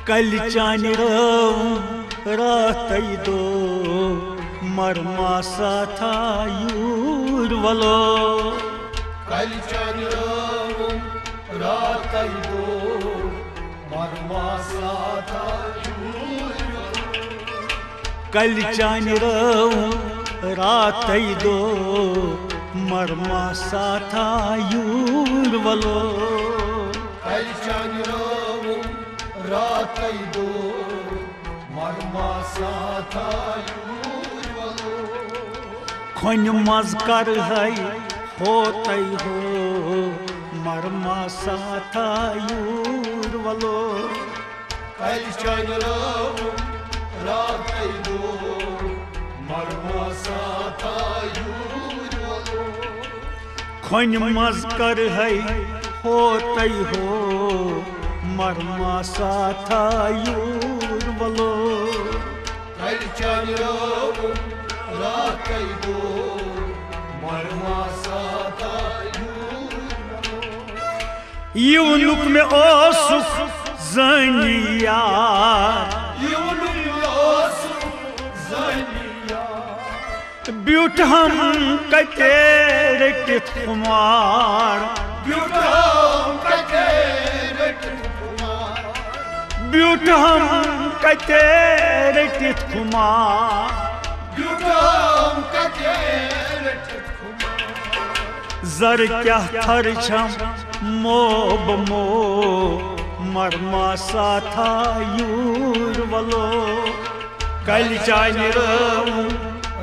कल चानि रात दो मरमा साथा यूर वलो कल चानि रात दो मरमा साथा यूर कल चानि रात दो मरमा साथा यूर वलो कल चानि रात दो मरमा साथा यूर वलो खोन मज कर है होते हो मरमा साथा यूर वलो कल चानि रात दो मरमा साथा यूर वलो खोन मज कर है होते हो मरमा साथा यूर वलो कल चानि रात दो मरमा साथा यूर वलो यूनुक में ओ सुख जनिया ब्यूट हम कतेर के खुमार ब्यूट हम कतेर के खुमार जर क्या थर छम मोब मो मरमा साथा यूर वलो कल चानि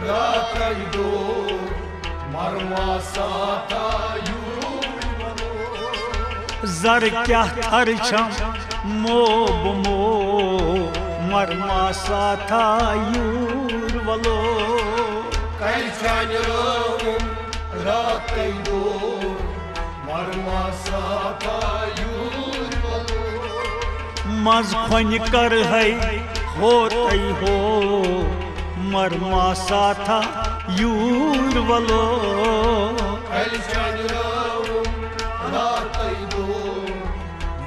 रात दो मरमा साथा यूर वलो जर क्या थर छम मोब मो मरमा साथा यूर वलो कल चानि रात दो मरमा साथा यूर वलो मज खोन कर है होते हो मरमा साथा यूर वलो कल चानि रात दो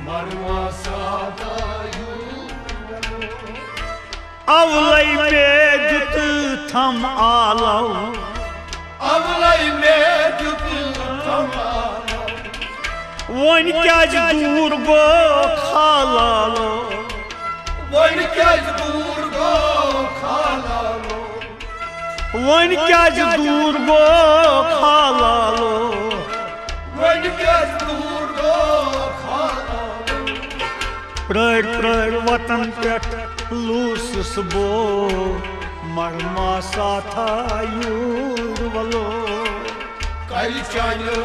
मरमा साथा यूर वलो अवलई में जुत थम आलो अवलई में जुत थम आलो वन क्या दूर गो खालालो वन क्या दूर गो खालालो वन क्या दूर गो खालालो वन क्या दूर गो खालालो प्रेर प्रेर वतन पेट लूस बो मरमा साथा यूर वलो कल चानि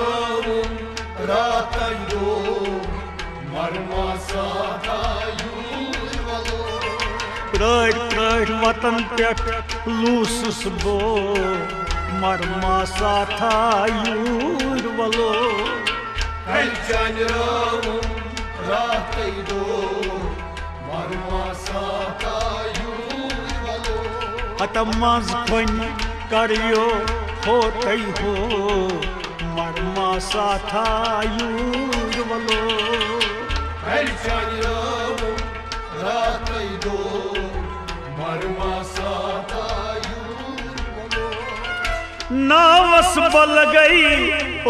रात दो मरमा साथा यूर वलो प्रेर प्रेर वतन पेट लूस बो मरमा साथा यूर वलो कल चानि रात दो मरमा साथा यूर वलो हतमज खोन करियो होते हो मरमा साथा यूर वलो कल चानि रात दो मरमा साथा यूर वलो नावस बल गई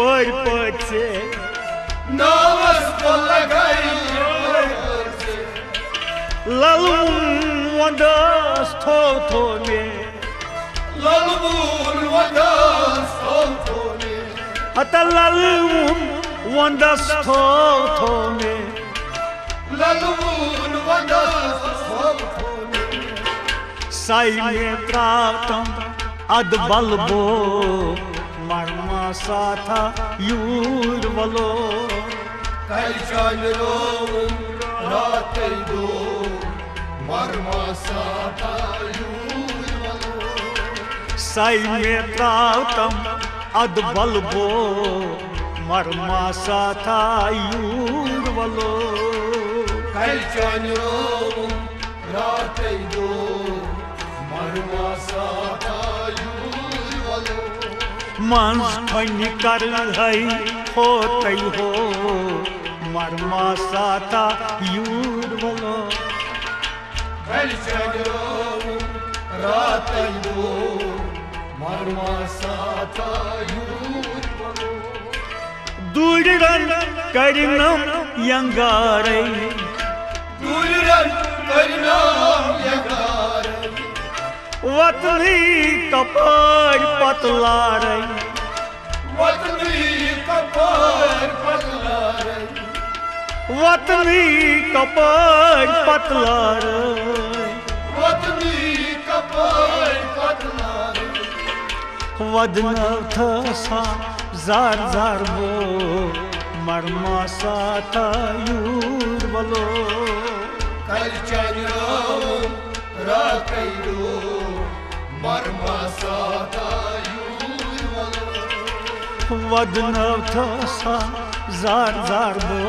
और पछे नावस बल गई ललुम वंदस थो में ललबूल वंदस थो में अत ललुम वंदस थो में ललबूल वंदस थो में साई में त्रातम अद बलबो मरमा साथा यूर वलो कल चानि रात दो मरमा साथा यूर वलो साई में त्रातम अद बलबो मरमा साथा यूर वलो कल चानि रात दो मरमा साथा यूर वलो मंस खोन कर है होते हो मरमा साथा your वलो Kalçanım rataydo marma satayur valo Duyran karinam yangaray Duyran karinam yangaray Vatni kapar patlaray Vatni kapar patlaray Vatni kapar patlaray Vatni kapar patlaray Vadna thasa zar zar bo marma satayur valo Kalçanım rataydo marma satayur valo Vadna thasa zar zar bo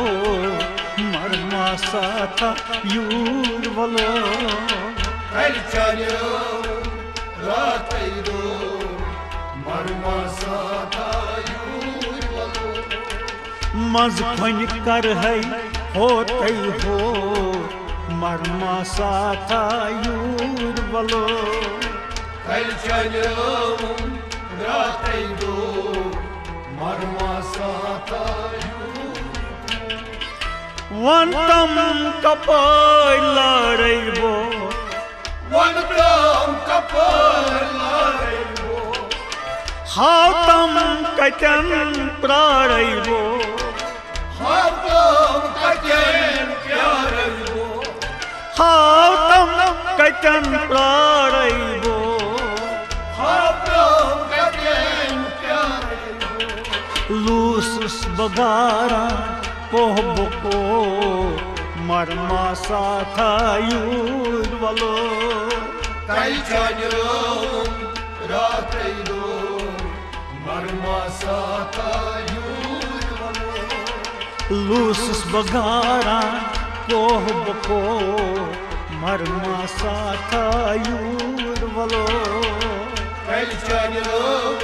marma satayur valo Kalçanım rataydo marma satayur valo मज fun कर है होते हो मरमा साथायूर बलो Kalçanım rataydo marma satayur वंतम कपाय लड़बो Vantam kapar laraybo हातम कटन प्राड़बो Hatam katen pyaraybo हातम कटन प्राड़बो Hatam katen pyaraybo लूसुस बगारा कोहबको मरमा साथायूर बलो Kalçanım rataydo marma satayur valo लूसुस बगारा कोहबको मरमा साथायूर बलो Kalçanım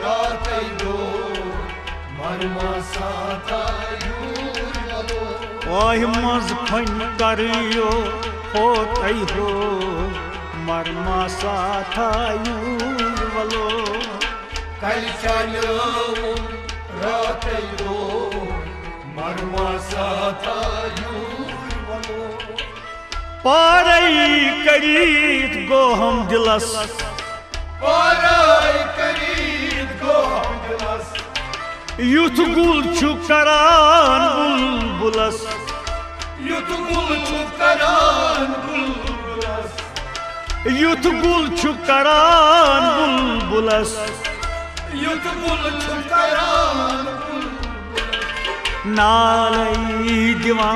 rataydo marma satayur valo वाह मज फन करियो होते हो मरमा साथायूर बलो Kalçanım rataydo marma satayur valo पारई करीत गो हम दिलस Paray karid gohamdilas युथ गुल छु करान बुलबुलस Yutugul çukaran bulbulas युथ गुल छु करान बुलबुलस Yutugul çukaran नालई दिवा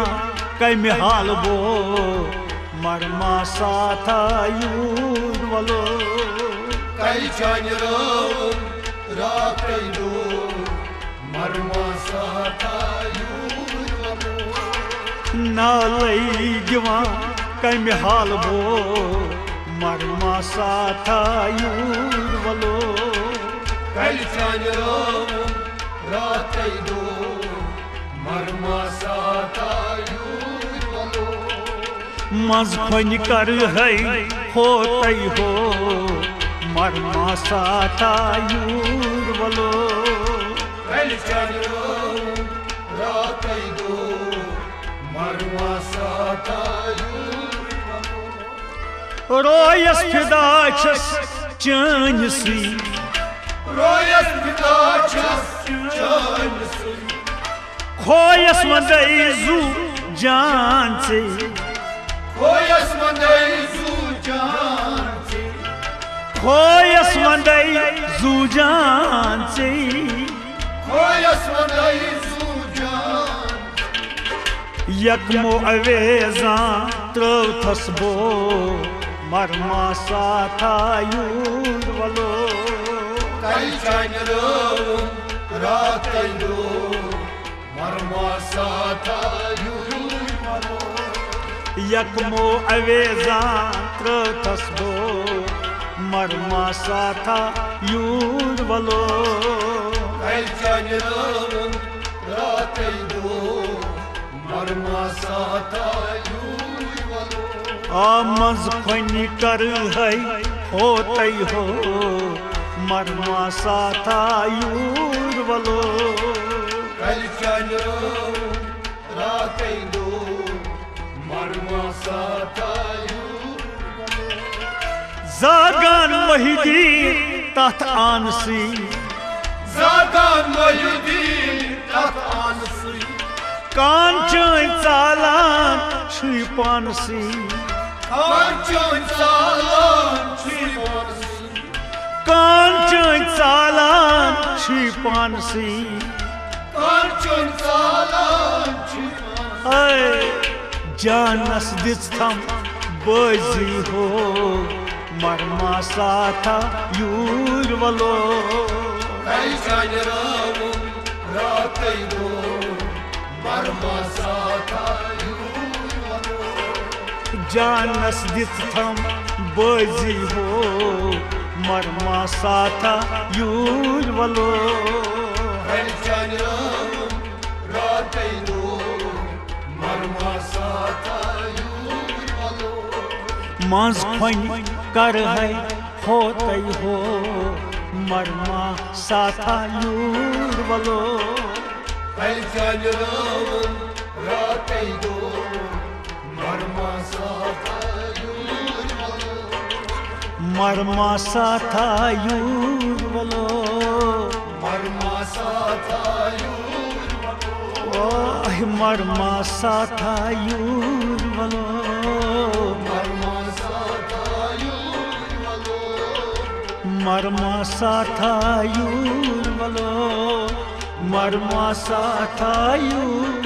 कम हाल बो मरमा साथायूर बलो Kalçanım rataydo marma satayur valo नालई दिवा कम हाल बो मरमा साथायूर बलो Kalçanım rataydo marma satayur valo मज फन कर है होते हो मरमा साथायूर बलो Kalçanım rataydo marma satayur valo रोयस फिदाचस चानसी Royas vidaças canısı खोयस मदई जू जान से Koyas mandai zucanci खोयस मदई जू जान से Koyas mandai zucanci यकमो अवेजा त्रव थसबो मरमा साथायूर बलो Kalçanım rataydo marma satayur valo यकमो अवेजा त्रव थसबो मरमा साथायूर बलो Kalçanım rataydo marma satayur valo आमज खनि कर है होते हो मरमा साथा यूर वलो कल चलो रात दो मरमा साथा जागान वहीदीन तथ आनसी जागान वहीदीन तथ आनसी कांचन चालान शुई पानसी कांचन चालान शुई पानसी कांचन चालान शुई पानसी कांचन चालान शुई पानसी जानस दिस्थम बजी हो मरमा साथा यूर वलो रात दो मरमा साथा यूर वलो जानस दिस्थम बजी हो मरमा साथा यूर वलो रात दो मरमा साथा यूर वलो मांस खनि कर है होते हो मरमा साथा यूर वलो रात दो मरमा साथा यूर वलो मरमा साथा यूर वलो मरमा साथा यूर वलो मरमा साथा यूर वलो मरमा साथा यूर वलो मरमा साथा यूर वलो मरमा साथा यूर